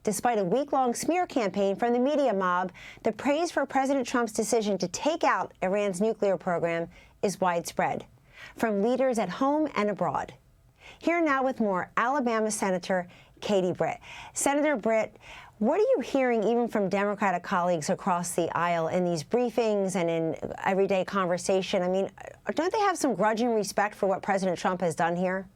Despite a week-long smear campaign from the media mob, the praise for President Trump's decision to take out Iran's nuclear program is widespread, from leaders at home and abroad. Here now with more, Alabama Senator Katie Britt. Senator Britt, what are you hearing even from Democratic colleagues across the aisle in these briefings and in everyday conversation? I mean, don't they have some grudging respect for what President Trump has done here?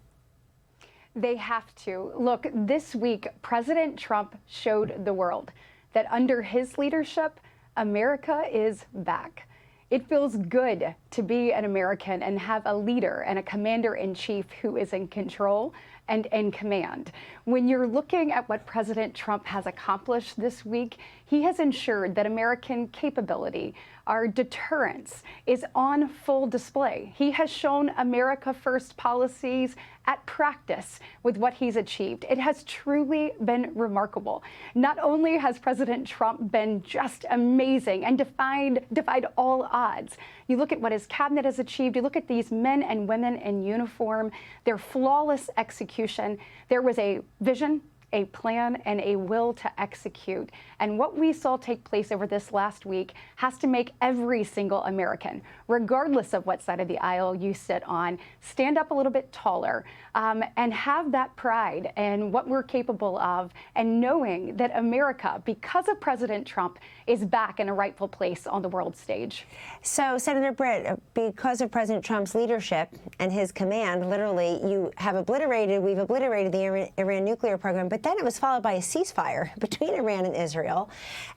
They have to. Look, this week, President Trump showed the world that under his leadership, America is back. It feels good to be an American and have a leader and a commander-in-chief who is in control and in command. When you're looking at what President Trump has accomplished this week, he has ensured that American capability, our deterrence, is on full display. He has shown America First policies at practice with what he's achieved. It has truly been remarkable. Not only has President Trump been just amazing and defied all odds, you look at what his cabinet has achieved, you look at these men and women in uniform, their flawless execution. There was a vision, a plan, and a will to execute. And what we saw take place over this last week has to make every single American, regardless of what side of the aisle you sit on, stand up a little bit taller and have that pride in what we're capable of, and knowing that America, because of President Trump, is back in a rightful place on the world stage. So, Senator Britt, because of President Trump's leadership and his command, literally, we've obliterated the Iran nuclear program, but then it was followed by a ceasefire between Iran and Israel.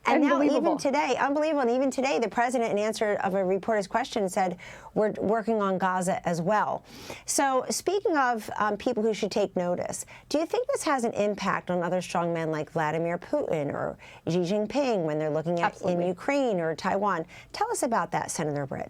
And now, even today, unbelievable, and even today, the president, in answer of a reporter's question, said, we're working on Gaza as well. So, speaking of people who should take notice, do you think this has an impact on other strong men like Vladimir Putin or Xi Jinping when they're looking at in Ukraine or Taiwan? Tell us about that, Senator Britt.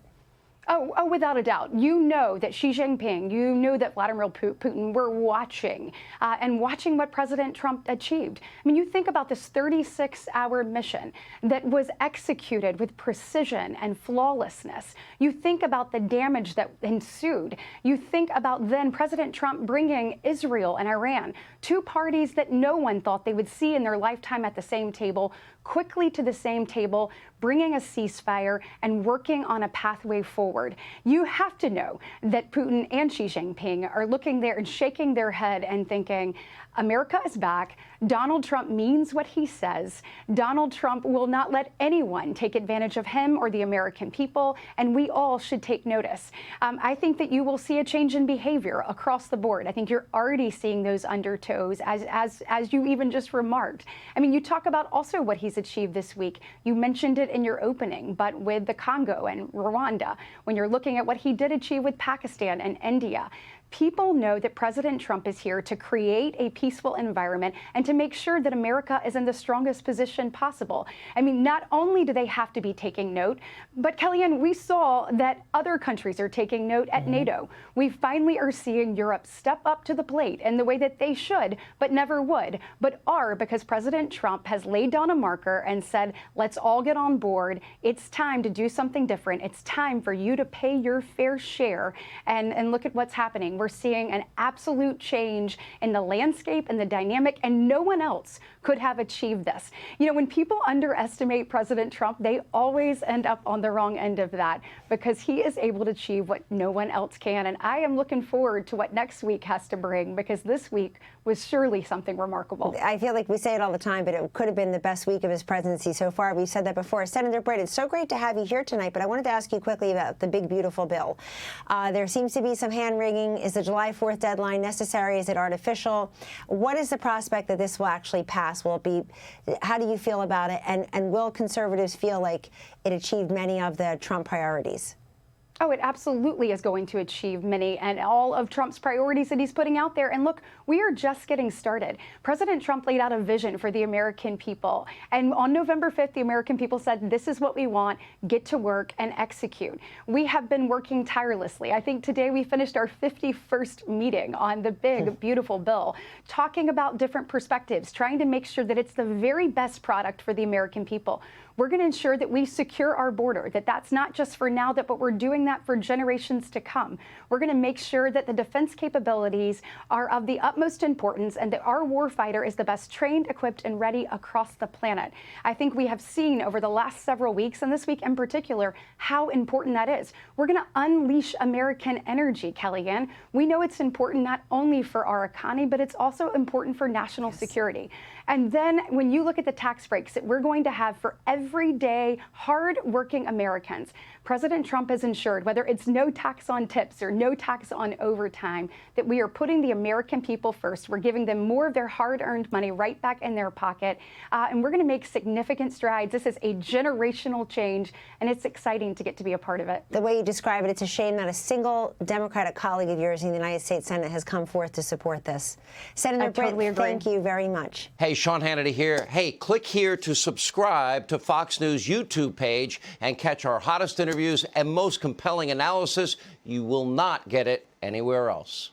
Oh, without a doubt. You know that Xi Jinping, you know that Vladimir Putin were watching and watching what President Trump achieved. I mean, you think about this 36-hour mission that was executed with precision and flawlessness. You think about the damage that ensued. You think about then President Trump bringing Israel and Iran, two parties that no one thought they would see in their lifetime at the same table, quickly to the same table, bringing a ceasefire and working on a pathway forward. You have to know that Putin and Xi Jinping are looking there and shaking their head and thinking, America is back. Donald Trump means what he says. Donald Trump will not let anyone take advantage of him or the American people, and we all should take notice. I think that you will see a change in behavior across the board. I think you're already seeing those undertows, as you even just remarked. I mean, you talk about also what he's achieved this week. You mentioned it in your opening, but with the Congo and Rwanda, when you're looking at what he did achieve with Pakistan and India, people know that President Trump is here to create a peaceful environment and to make sure that America is in the strongest position possible. I mean, not only do they have to be taking note, but Kellyanne, we saw that other countries are taking note at NATO. We finally are seeing Europe step up to the plate in the way that they should, but never would, but are, because President Trump has laid down a marker and said, let's all get on board. It's time to do something different. It's time for you to pay your fair share, and look at what's happening. We're seeing an absolute change in the landscape and the dynamic, and no one else could have achieved this. You know, when people underestimate President Trump, they always end up on the wrong end of that, because he is able to achieve what no one else can. And I am looking forward to what next week has to bring, because this week was surely something remarkable. I feel like we say it all the time, but it could have been the best week of his presidency so far. We've said that before. Senator Britt, it's so great to have you here tonight, but I wanted to ask you quickly about the big, beautiful bill. There seems to be some hand-wringing. Is the July 4th deadline necessary? Is it artificial? What is the prospect that this will actually pass? Will it be? How do you feel about it? And will conservatives feel like it achieved many of the Trump priorities? Oh, it absolutely is going to achieve many and all of Trump's priorities that he's putting out there. And look, we are just getting started. President Trump laid out a vision for the American people. And on November 5th, the American people said, this is what we want, get to work and execute. We have been working tirelessly. I think today we finished our 51st meeting on the big, beautiful bill, talking about different perspectives, trying to make sure that it's the very best product for the American people. We're going to ensure that we secure our border, that that's not just for now, but we're doing that that for generations to come. We're going to make sure that the defense capabilities are of the utmost importance and that our warfighter is the best trained, equipped, and ready across the planet. I think we have seen over the last several weeks, and this week in particular, how important that is. We're going to unleash American energy, Kellyanne. We know it's important not only for our economy, but it's also important for national security. And then when you look at the tax breaks that we're going to have for everyday, hard-working Americans, President Trump has ensured, whether it's no tax on tips or no tax on overtime, that we are putting the American people first. We're giving them more of their hard-earned money right back in their pocket. And we're going to make significant strides. This is a generational change, and it's exciting to get to be a part of it. The way you describe it, it's a shame not a single Democratic colleague of yours in the United States Senate has come forth to support this. Senator Britt, thank you very much. Hey, Sean Hannity here. Hey, click here to subscribe to Fox News YouTube page and catch our hottest interviews and most compelling analysis. You will not get it anywhere else.